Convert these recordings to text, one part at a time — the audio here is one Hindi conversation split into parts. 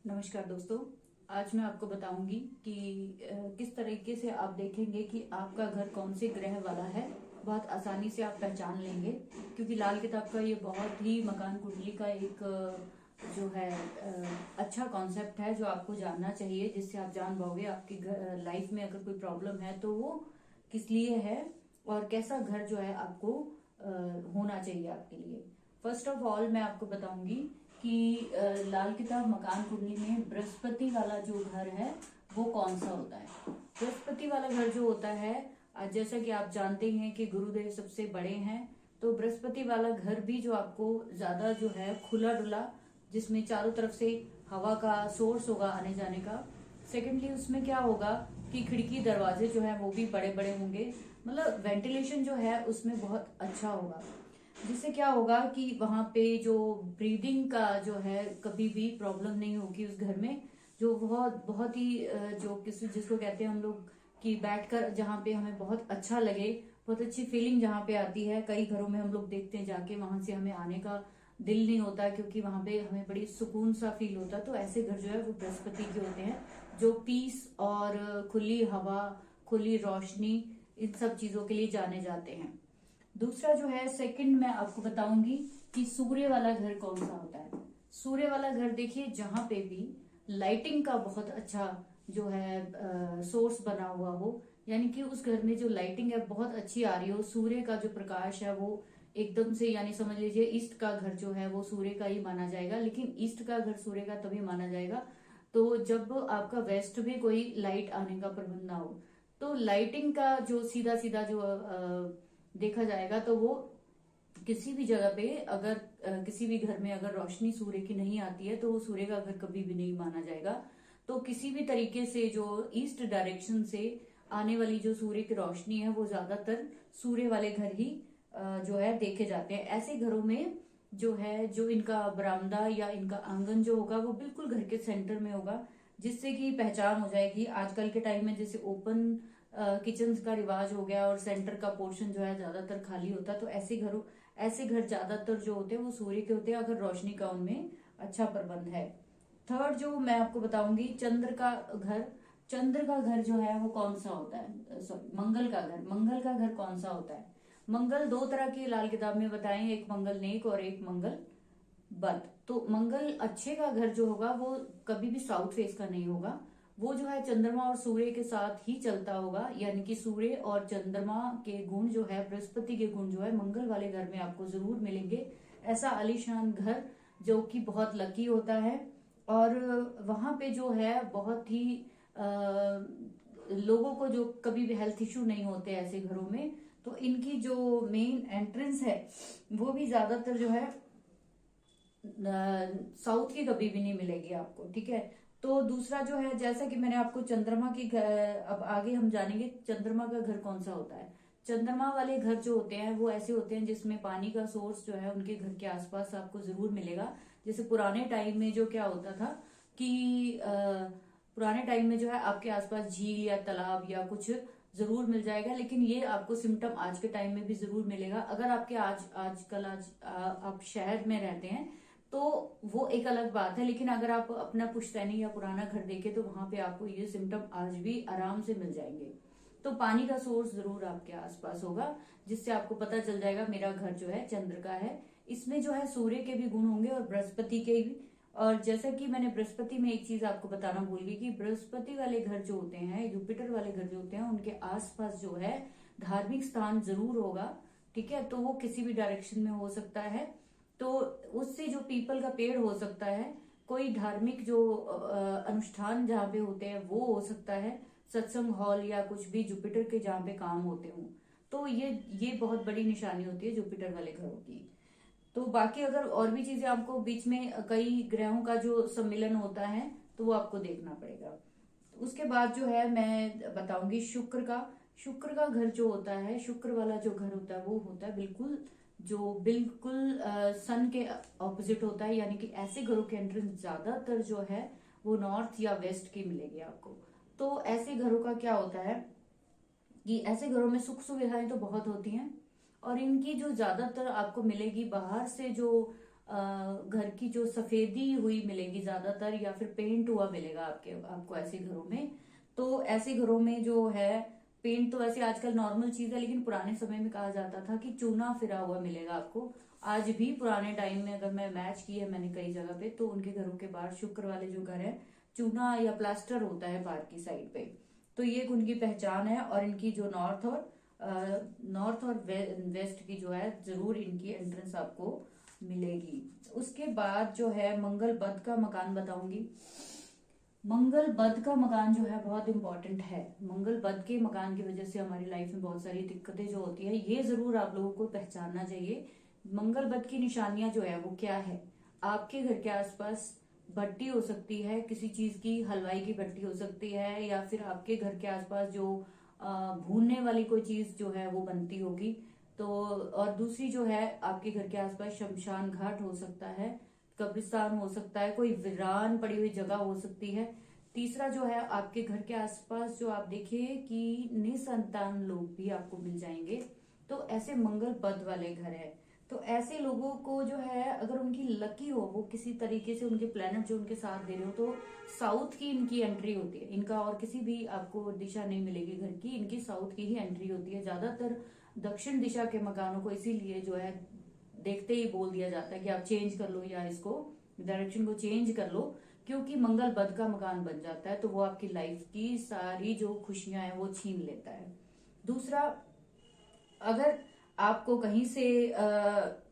नमस्कार दोस्तों। आज मैं आपको बताऊंगी कि किस तरीके से आप देखेंगे कि आपका घर कौन से ग्रह वाला है। बहुत आसानी से आप पहचान लेंगे, क्योंकि लाल किताब का ये बहुत ही मकान कुंडली का एक जो है अच्छा कॉन्सेप्ट है जो आपको जानना चाहिए, जिससे आप जान पाओगे आपकी लाइफ में अगर कोई प्रॉब्लम है तो वो किस लिए है और कैसा घर जो है आपको होना चाहिए आपके लिए। फर्स्ट ऑफ ऑल मैं आपको बताऊंगी कि लाल किताब मकान कुंडली में बृहस्पति वाला जो घर है वो कौन सा होता है। बृहस्पति वाला घर जो होता है, जैसा कि आप जानते हैं कि गुरुदेव सबसे बड़े हैं, तो बृहस्पति वाला घर भी जो आपको ज्यादा जो है खुला डुला, जिसमें चारों तरफ से हवा का सोर्स होगा आने जाने का। सेकेंडली उसमें क्या होगा कि खिड़की दरवाजे जो है वो भी बड़े बड़े होंगे, मतलब वेंटिलेशन जो है उसमें बहुत अच्छा होगा, जिससे क्या होगा कि वहां पे जो ब्रीदिंग का जो है कभी भी प्रॉब्लम नहीं होगी उस घर में। जो बहुत बहुत ही जो किसी जिसको कहते हैं हम लोग कि बैठकर जहाँ पे हमें बहुत अच्छा लगे, बहुत अच्छी फीलिंग जहाँ पे आती है। कई घरों में हम लोग देखते हैं जाके वहां से हमें आने का दिल नहीं होता, क्योंकि वहां पे हमें बड़ी सुकून सा फील होता है। तो ऐसे घर जो है वो बृहस्पति के होते हैं, जो पीस और खुली हवा, खुली रोशनी, इन सब चीजों के लिए जाने जाते हैं। दूसरा जो है सेकंड मैं आपको बताऊंगी कि सूर्य वाला घर कौन सा होता है। सूर्य वाला घर देखिए, जहां पे भी लाइटिंग का बहुत अच्छा जो है सोर्स बना हुआ हो, यानी कि उस घर में जो लाइटिंग है बहुत अच्छी आ रही हो, सूर्य का जो प्रकाश है वो एकदम से, यानी समझ लीजिए ईस्ट का घर जो है वो सूर्य का ही माना जाएगा। लेकिन ईस्ट का घर सूर्य का तभी माना जाएगा तो जब आपका वेस्ट में कोई लाइट आने का प्रबंध ना हो। तो लाइटिंग का जो सीधा सीधा जो देखा जाएगा तो वो किसी भी जगह पे अगर किसी भी घर में अगर रोशनी सूर्य की नहीं आती है तो वो सूर्य का घर कभी भी नहीं माना जाएगा। तो किसी भी तरीके से जो ईस्ट डायरेक्शन से आने वाली जो सूर्य की रोशनी है वो ज्यादातर सूर्य वाले घर ही जो है देखे जाते हैं। ऐसे घरों में जो है जो इनका बरामदा या इनका आंगन जो होगा वो बिल्कुल घर के सेंटर में होगा, जिससे कि पहचान हो जाएगी। आजकल के टाइम में जैसे ओपन किचन का रिवाज हो गया और सेंटर का पोर्शन जो है ज्यादातर खाली होता है, तो ऐसे घर ज्यादातर जो होते हैं वो सूर्य के होते हैं, अगर रोशनी का उनमें अच्छा प्रबंध है। थर्ड जो मैं आपको बताऊंगी, चंद्र का घर। चंद्र का घर जो है वो कौन सा होता है, सॉरी मंगल का घर। मंगल का घर कौन सा होता है। मंगल दो तरह की लाल किताब में बताएं, एक मंगल नेक और एक मंगल बद। तो मंगल अच्छे का घर जो होगा वो कभी भी साउथ फेस का नहीं होगा, वो जो है चंद्रमा और सूर्य के साथ ही चलता होगा। यानी कि सूर्य और चंद्रमा के गुण जो है, बृहस्पति के गुण जो है मंगल वाले घर में आपको जरूर मिलेंगे। ऐसा आलीशान घर जो कि बहुत लकी होता है, और वहां पे जो है बहुत ही लोगों को जो कभी भी हेल्थ इश्यू नहीं होते ऐसे घरों में। तो इनकी जो मेन एंट्रेंस है वो भी ज्यादातर जो है साउथ की कभी भी नहीं मिलेगी आपको, ठीक है। तो दूसरा जो है, जैसा कि मैंने आपको चंद्रमा की अब आगे हम जानेंगे चंद्रमा का घर कौन सा होता है। चंद्रमा वाले घर जो होते हैं वो ऐसे होते हैं जिसमें पानी का सोर्स जो है उनके घर के आसपास आपको जरूर मिलेगा। जैसे पुराने टाइम में जो क्या होता था कि पुराने टाइम में जो है आपके आसपास झील या तालाब या कुछ जरूर मिल जाएगा, लेकिन ये आपको सिम्टम आज के टाइम में भी जरूर मिलेगा। अगर आपके आप शहर में रहते हैं तो वो एक अलग बात है, लेकिन अगर आप अपना पुश्तैनी या पुराना घर देखें तो वहां पे आपको ये सिम्टम आज भी आराम से मिल जाएंगे। तो पानी का सोर्स जरूर आपके आसपास होगा, जिससे आपको पता चल जाएगा मेरा घर जो है चंद्र का है। इसमें जो है सूर्य के भी गुण होंगे और बृहस्पति के भी। और जैसा कि मैंने बृहस्पति में एक चीज आपको बताना भूल गई कि बृहस्पति वाले घर जो होते हैं, जुपिटर वाले घर जो होते हैं, उनके आसपास जो है धार्मिक स्थान जरूर होगा, ठीक है। तो वो किसी भी डायरेक्शन में हो सकता है, तो उससे जो पीपल का पेड़ हो सकता है, कोई धार्मिक जो अनुष्ठान जहाँ पे होते हैं वो हो सकता है, सत्संग हॉल या कुछ भी जुपिटर के जहाँ पे काम होते हों। तो ये बहुत बड़ी निशानी होती है जुपिटर वाले घरों की। तो बाकी अगर और भी चीजें आपको बीच में कई ग्रहों का जो सम्मिलन होता है तो वो आपको देखना पड़ेगा। उसके बाद जो है मैं बताऊंगी शुक्र का। शुक्र का घर जो होता है, शुक्र वाला जो घर होता है वो होता है बिल्कुल सन के ऑपोजिट होता है। यानी कि ऐसे घरों के एंट्रेंस ज्यादातर जो है वो नॉर्थ या वेस्ट की मिलेगी आपको। तो ऐसे घरों का क्या होता है कि ऐसे घरों में सुख सुविधाएं तो बहुत होती हैं, और इनकी जो ज्यादातर आपको मिलेगी बाहर से जो घर की जो सफेदी हुई मिलेगी ज्यादातर, या फिर पेंट हुआ मिलेगा आपको ऐसे घरों में। तो ऐसे घरों में जो है पेंट तो वैसे आजकल नॉर्मल चीज है, लेकिन पुराने समय में कहा जाता था कि चूना फिरा हुआ मिलेगा आपको। आज भी पुराने टाइम में अगर मैं मैच की है मैंने कई जगह पे, तो उनके घरों के बाहर शुक्र वाले जो घर है चूना या प्लास्टर होता है बाहर की साइड पे। तो ये एक उनकी पहचान है। और इनकी जो नॉर्थ और वेस्ट की जो है जरूर इनकी एंट्रेंस आपको मिलेगी। उसके बाद जो है मंगल बद का मकान बताऊंगी। मंगल बद का मकान जो है बहुत इंपॉर्टेंट है। मंगल बद के मकान की वजह से हमारी लाइफ में बहुत सारी दिक्कतें जो होती है, ये जरूर आप लोगों को पहचानना चाहिए। मंगल बद की निशानियां जो है वो क्या है। आपके घर के आसपास भट्टी हो सकती है, किसी चीज की हलवाई की भट्टी हो सकती है, या फिर आपके घर के आसपास जो भूनने वाली कोई चीज जो है वो बनती होगी। तो और दूसरी जो है आपके घर के आसपास शमशान घाट हो सकता है, कब्रिस्तान हो सकता है, कोई वीरान पड़ी हुई जगह हो सकती है। तीसरा जो है आपके घर के आसपास जो आप देखिए कि निसंतान लोग भी आपको मिल जाएंगे। तो ऐसे मंगल बद वाले घर है। तो ऐसे लोगों को जो है अगर उनकी लकी हो, वो किसी तरीके से उनके प्लेनेट जो उनके साथ दे रहे हो, तो साउथ की इनकी एंट्री होती है। इनका और किसी भी आपको दिशा नहीं मिलेगी घर की, इनकी साउथ की ही एंट्री होती है। ज्यादातर दक्षिण दिशा के मकानों को इसीलिए जो है देखते ही बोल दिया जाता है कि आप चेंज कर लो या इसको डायरेक्शन को चेंज कर लो, क्योंकि मंगल बद का मकान बन जाता है तो वो आपकी लाइफ की सारी जो खुशियां हैं वो छीन लेता है। दूसरा, अगर आपको कहीं से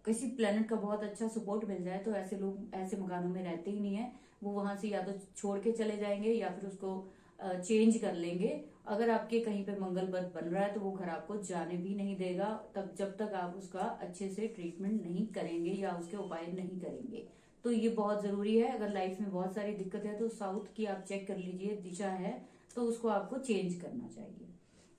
किसी प्लेनेट का बहुत अच्छा सपोर्ट मिल जाए तो ऐसे लोग ऐसे मकानों में रहते ही नहीं है। वो वहां से या तो छोड़ के चले जाएंगे या फिर उसको चेंज कर लेंगे। अगर आपके कहीं पे मंगल बद बन रहा है तो वो घर आपको जाने भी नहीं देगा तब जब तक आप उसका अच्छे से ट्रीटमेंट नहीं करेंगे या उसके उपाय नहीं करेंगे। तो ये बहुत जरूरी है। अगर लाइफ में बहुत सारी दिक्कत है तो साउथ की आप चेक कर लीजिए दिशा है, तो उसको आपको चेंज करना चाहिए।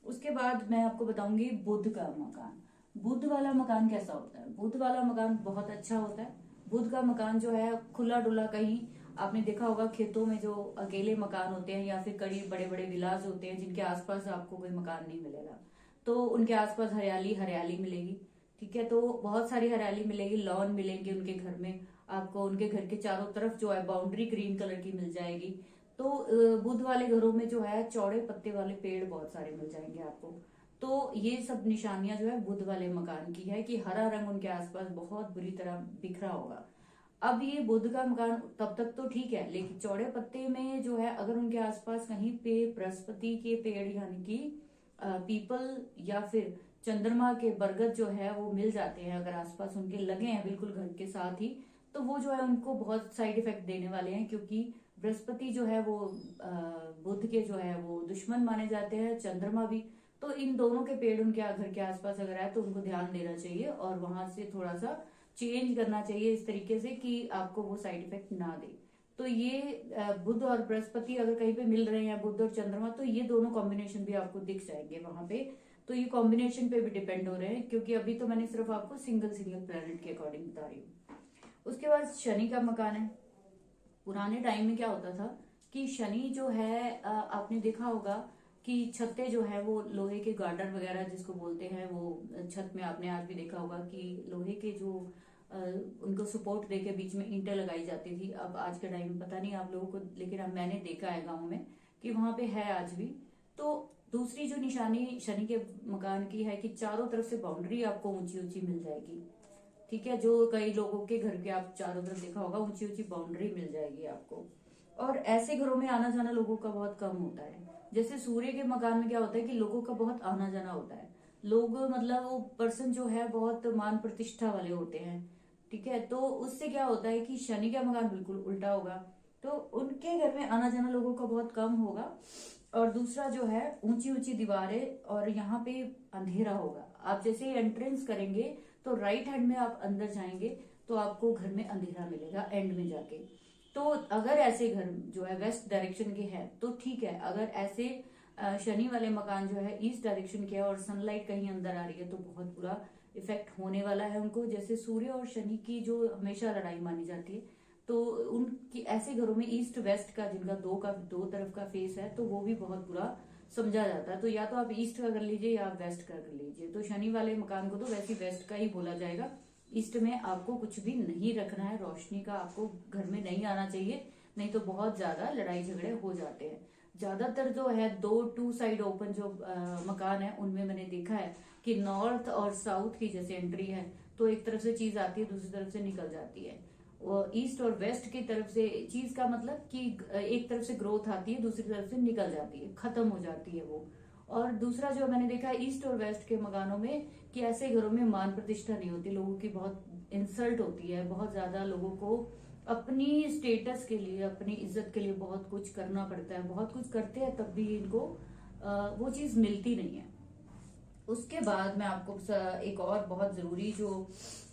उसके बाद मैं आपको बताऊंगी बुध का मकान। बुध वाला मकान कैसा होता है। बुध वाला मकान बहुत अच्छा होता है। बुध का मकान जो है खुला डुला, कहीं आपने देखा होगा खेतों में जो अकेले मकान होते हैं या फिर कई बड़े बड़े विलास होते हैं जिनके आसपास आपको कोई मकान नहीं मिलेगा, तो उनके आसपास हरियाली हरियाली मिलेगी। ठीक है, तो बहुत सारी हरियाली मिलेगी, लॉन मिलेंगे उनके घर में आपको। उनके घर के चारों तरफ जो है बाउंड्री ग्रीन कलर की मिल जाएगी। तो बुध वाले घरों में जो है चौड़े पत्ते वाले पेड़ बहुत सारे मिल जाएंगे आपको। तो ये सब निशानियां जो है बुध वाले मकान की है कि हरा रंग उनके आसपास बहुत बुरी तरह बिखरा होगा। अब ये बुध का मकान तब तक तो ठीक है, लेकिन चौड़े पत्ते में जो है अगर उनके आसपास कहीं पे बृहस्पति के पेड़ यानी कि पीपल या फिर चंद्रमा के बरगद जो है वो मिल जाते हैं, अगर आसपास उनके लगे हैं बिल्कुल घर के साथ ही, तो वो जो है उनको बहुत साइड इफेक्ट देने वाले हैं। क्योंकि बृहस्पति जो है वो बुध के जो है वो दुश्मन माने जाते हैं, चंद्रमा भी। तो इन दोनों के पेड़ उनके घर के आसपास अगर है तो उनको ध्यान देना चाहिए और वहां से थोड़ा सा चेंज करना चाहिए इस तरीके से कि आपको वो साइड इफेक्ट ना दे। तो ये बुध और बृहस्पति अगर कहीं पे मिल रहे हैं, बुध और चंद्रमा, तो ये दोनों कॉम्बिनेशन भी आपको दिख जाएंगे वहां पे। तो ये कॉम्बिनेशन पे भी डिपेंड हो रहे हैं, क्योंकि अभी तो मैंने सिर्फ आपको सिंगल सिंगल प्लेनेट के अकॉर्डिंग बता रही हूँ। उसके बाद शनि का मकान है। पुराने टाइम में क्या होता था कि शनि जो है आपने देखा होगा कि छतें जो है वो लोहे के गार्डर वगैरह जिसको बोलते हैं, वो छत में आपने आज भी देखा होगा कि लोहे के जो उनको सपोर्ट देके बीच में ईंटें लगाई जाती थी। अब आज के टाइम में पता नहीं आप लोगों को, लेकिन अब मैंने देखा है गाँव में कि वहां पे है आज भी। तो दूसरी जो निशानी शनि के मकान की है कि चारों तरफ से बाउंड्री आपको ऊंची ऊंची मिल जाएगी। ठीक है, जो कई लोगों के घर के आप चारों तरफ देखा होगा ऊंची ऊंची बाउंड्री मिल जाएगी आपको। और ऐसे घरों में आना जाना लोगों का बहुत कम होता है। जैसे सूर्य के मकान में क्या होता है कि लोगों का बहुत आना जाना होता है। लोग मतलब वो पर्सन जो है बहुत मान प्रतिष्ठा वाले होते हैं। ठीक है, तो उससे क्या होता है कि शनि का मकान बिल्कुल उल्टा होगा, तो उनके घर में आना जाना लोगों का बहुत कम होगा। और दूसरा जो है ऊंची ऊंची दीवारें और यहाँ पे अंधेरा होगा। आप जैसे एंट्रेंस करेंगे तो राइट हैंड में आप अंदर जाएंगे तो आपको घर में अंधेरा मिलेगा एंड में जाके। तो अगर ऐसे घर जो है वेस्ट डायरेक्शन के हैं तो ठीक है। अगर ऐसे शनि वाले मकान जो है ईस्ट डायरेक्शन के है और सनलाइट कहीं अंदर आ रही है तो बहुत बुरा इफेक्ट होने वाला है उनको। जैसे सूर्य और शनि की जो हमेशा लड़ाई मानी जाती है, तो उनकी ऐसे घरों में ईस्ट वेस्ट का जिनका दो तरफ का फेस है तो वो भी बहुत बुरा समझा जाता है। तो या तो आप ईस्ट का कर लीजिए या आप वेस्ट का कर लीजिए। तो शनि वाले मकान को तो वैसे वेस्ट का ही बोला जाएगा, ईस्ट में आपको कुछ भी नहीं रखना है, रोशनी का आपको घर में नहीं आना चाहिए, नहीं तो बहुत ज्यादा लड़ाई झगड़े हो जाते हैं। ज्यादातर जो है दो टू साइड ओपन जो मकान है उनमें मैंने देखा है कि नॉर्थ और साउथ की जैसे एंट्री है तो एक तरफ से चीज आती है, दूसरी तरफ से निकल जाती है। और ईस्ट और वेस्ट की तरफ से चीज का मतलब कि एक तरफ से ग्रोथ आती है, दूसरी तरफ से निकल जाती है, खत्म हो जाती है वो। और दूसरा जो मैंने देखा है ईस्ट और वेस्ट के मकानों में कि ऐसे घरों में मान प्रतिष्ठा नहीं होती, लोगों की बहुत इंसल्ट होती है, बहुत ज्यादा लोगों को अपनी स्टेटस के लिए, अपनी इज्जत के लिए बहुत कुछ करना पड़ता है, बहुत कुछ करते हैं तब भी इनको वो चीज मिलती नहीं है। उसके बाद मैं आपको एक और बहुत जरूरी जो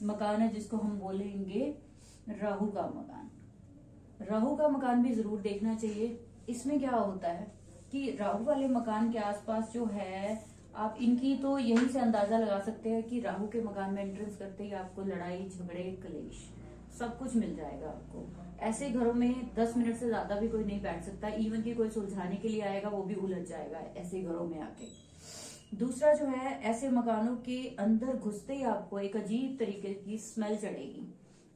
मकान है जिसको हम बोलेंगे राहु का मकान। राहु का मकान भी जरूर देखना चाहिए। इसमें क्या होता है कि राहु वाले मकान के आसपास जो है, आप इनकी तो यही से अंदाजा लगा सकते हैं कि राहु के मकान में एंट्रेंस करते ही आपको लड़ाई झगड़े कलेश सब कुछ मिल जाएगा आपको। ऐसे घरों में 10 मिनट से ज्यादा भी कोई नहीं बैठ सकता, इवन कि कोई सुलझाने के लिए आएगा वो भी उलझ जाएगा ऐसे घरों में आके। दूसरा जो है, ऐसे मकानों के अंदर घुसते ही आपको एक अजीब तरीके की स्मेल चढ़ेगी,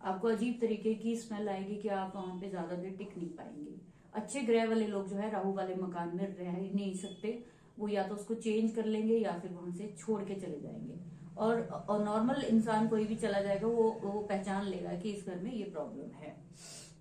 आपको अजीब तरीके की स्मेल आएगी कि आप वहां पे ज्यादा देर टिक नहीं पाएंगे। अच्छे ग्रह वाले लोग जो है राहु वाले मकान में रह ही नहीं सकते, वो या तो उसको चेंज कर लेंगे या फिर वहां से छोड़ के चले जाएंगे। और नॉर्मल इंसान कोई भी चला जाएगा वो पहचान लेगा कि इस घर में ये प्रॉब्लम है।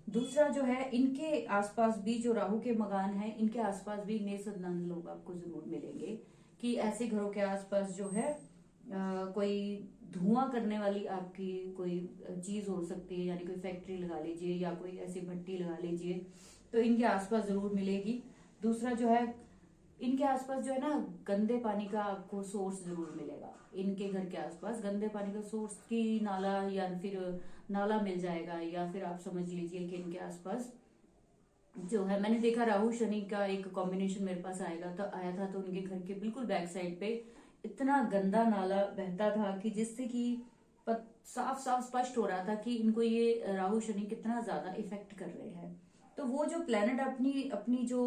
दूसरा जो है, इनके आसपास भी जो राहु के मकान है इनके आसपास भी नेसरनंद लोग आपको जरूर मिलेंगे कि ऐसे घरों के आसपास जो है कोई धुआं करने वाली आपकी कोई चीज हो सकती है, यानी कोई फैक्ट्री लगा लीजिए या कोई ऐसी भट्टी लगा लीजिए, तो इनके आसपास जरूर मिलेगी। दूसरा जो है, इनके आसपास जो है ना गंदे पानी का आपको सोर्स जरूर मिलेगा। इनके घर के आसपास गंदे पानी का सोर्स की नाला या फिर नाला मिल जाएगा, या फिर आप समझ लीजिए कि इनके आसपास जो है, मैंने देखा राहु शनि का एक कॉम्बिनेशन मेरे पास आया था तो उनके घर के बिल्कुल बैक साइड पे इतना गंदा नाला बहता था कि जिससे कि साफ साफ स्पष्ट हो रहा था कि इनको ये राहु शनि कितना ज्यादा इफेक्ट कर रहे हैं। तो वो जो प्लेनेट अपनी अपनी जो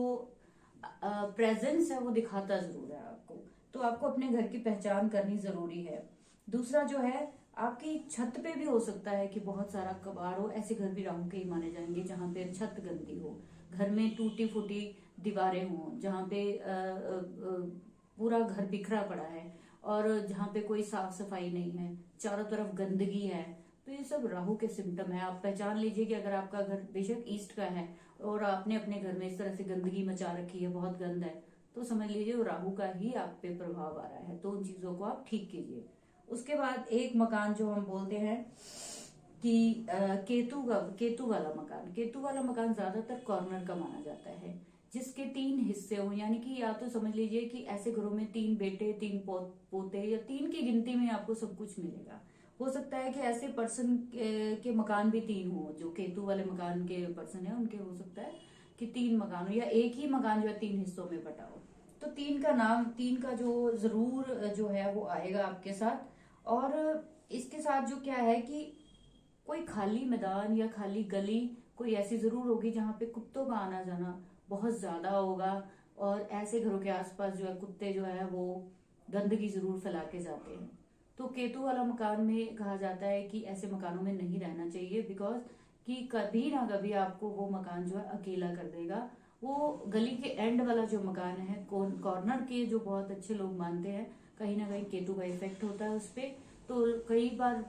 प्रेजेंस है वो दिखाता जरूर है आपको, तो आपको अपने घर की पहचान करनी जरूरी है। दूसरा जो है, आपकी छत पे भी हो सकता है कि बहुत सारा कबाड़ हो, ऐसे घर भी राहु के ही माने जाएंगे जहां पे छत गंदी हो, घर में टूटी फूटी दीवारें हों, जहाँ पे पूरा घर बिखरा पड़ा है और जहाँ पे कोई साफ सफाई नहीं है, चारों तरफ गंदगी है, तो ये सब राहु के सिम्टम है। आप पहचान लीजिए कि अगर आपका घर बेशक ईस्ट का है और आपने अपने घर में इस तरह से गंदगी मचा रखी है, बहुत गंद है, तो समझ लीजिए वो राहु का ही आप पे प्रभाव आ रहा है, तो उन चीजों को आप ठीक कीजिए। उसके बाद एक मकान जो हम बोलते हैं कि केतु वाला मकान, केतु वाला मकान ज्यादातर कॉर्नर का माना जाता है जिसके 3 हिस्से हों, यानी कि या तो समझ लीजिए कि ऐसे घरों में 3 बेटे 3 पोते या 3 की गिनती में आपको सब कुछ मिलेगा। हो सकता है कि ऐसे पर्सन के मकान भी 3 हो, जो केतु वाले मकान के पर्सन है उनके हो सकता है कि 3 मकान हो, या एक ही मकान जो है 3 हिस्सों में बटा हो। तो 3 का जो जरूर जो है वो आएगा आपके साथ। और इसके साथ जो क्या है कि कोई खाली मैदान या खाली गली कोई ऐसी जरूर होगी जहाँ पे कुत्तों का आना जाना बहुत ज्यादा होगा, और ऐसे घरों के आसपास जो है कुत्ते जो है वो गंदगी जरूर फैला के जाते हैं। तो केतु वाला मकान में कहा जाता है कि ऐसे मकानों में नहीं रहना चाहिए, बिकॉज कि कभी ना कभी आपको वो मकान जो है अकेला कर देगा। वो गली के एंड वाला जो मकान है, कॉर्नर के जो बहुत अच्छे लोग मानते हैं, कहीं ना कहीं केतु का इफेक्ट होता है उस पर। तो कई बार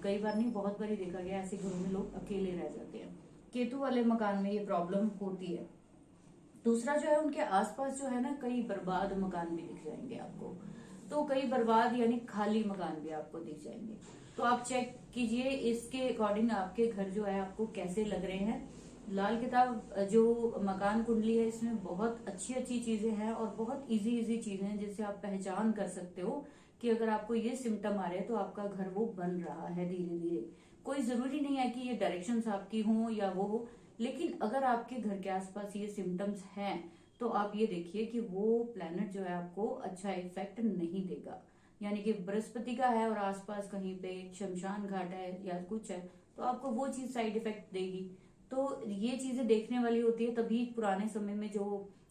कई बार नहीं बहुत बार देखा गया ऐसे घरों में लोग अकेले रह जाते हैं, केतु वाले मकान में ये प्रॉब्लम होती है। दूसरा जो है, उनके आसपास जो है ना कई बर्बाद मकान भी दिख जाएंगे आपको, तो कई बर्बाद यानी खाली मकान भी आपको दिख जाएंगे। तो आप चेक कीजिए इसके अकॉर्डिंग आपके घर जो है आपको कैसे लग रहे हैं। लाल किताब जो मकान कुंडली है इसमें बहुत अच्छी अच्छी चीजें हैं और बहुत इजी इजी चीजें हैं जिससे आप पहचान कर सकते हो कि अगर आपको ये सिम्टम आ रहे हैं तो आपका घर वो बन रहा है धीरे धीरे। कोई जरूरी नहीं है कि ये डायरेक्शंस आपकी हों या वो हो, लेकिन अगर आपके घर के आसपास ये सिम्टम्स हैं तो आप ये देखिए कि वो प्लैनेट जो है आपको अच्छा इफेक्ट नहीं देगा। यानी कि बृहस्पति का है और आसपास कहीं पे शमशान घाट है या कुछ है तो आपको वो चीज साइड इफेक्ट देगी। तो ये चीजें देखने वाली होती है, तभी पुराने समय में जो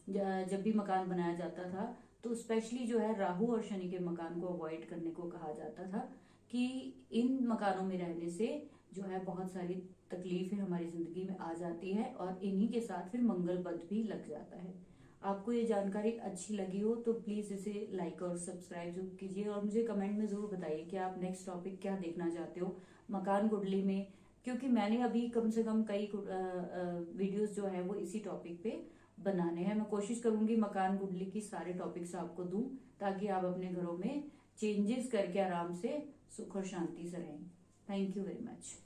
जब भी मकान बनाया जाता था तो स्पेशली जो है राहु और शनि के मकान को अवॉइड करने को कहा जाता था कि इन मकानों में रहने से जो है बहुत सारी तकलीफें हमारी जिंदगी में आ जाती है और इन्हीं के साथ फिर मंगल पद भी लग जाता है। आपको ये जानकारी अच्छी लगी हो तो प्लीज इसे लाइक और सब्सक्राइब जरूर कीजिए और मुझे कमेंट में जरूर बताइए कि आप नेक्स्ट टॉपिक क्या देखना चाहते हो मकान कुंडली में, क्योंकि मैंने अभी कम से कम कई वीडियोस जो है वो इसी टॉपिक पे बनाने हैं। मैं कोशिश करूंगी मकान कुंडली की सारे टॉपिक्स आपको दूं ताकि आप अपने घरों में चेंजेस करके आराम से सुख और शांति से रहें। Thank you very much.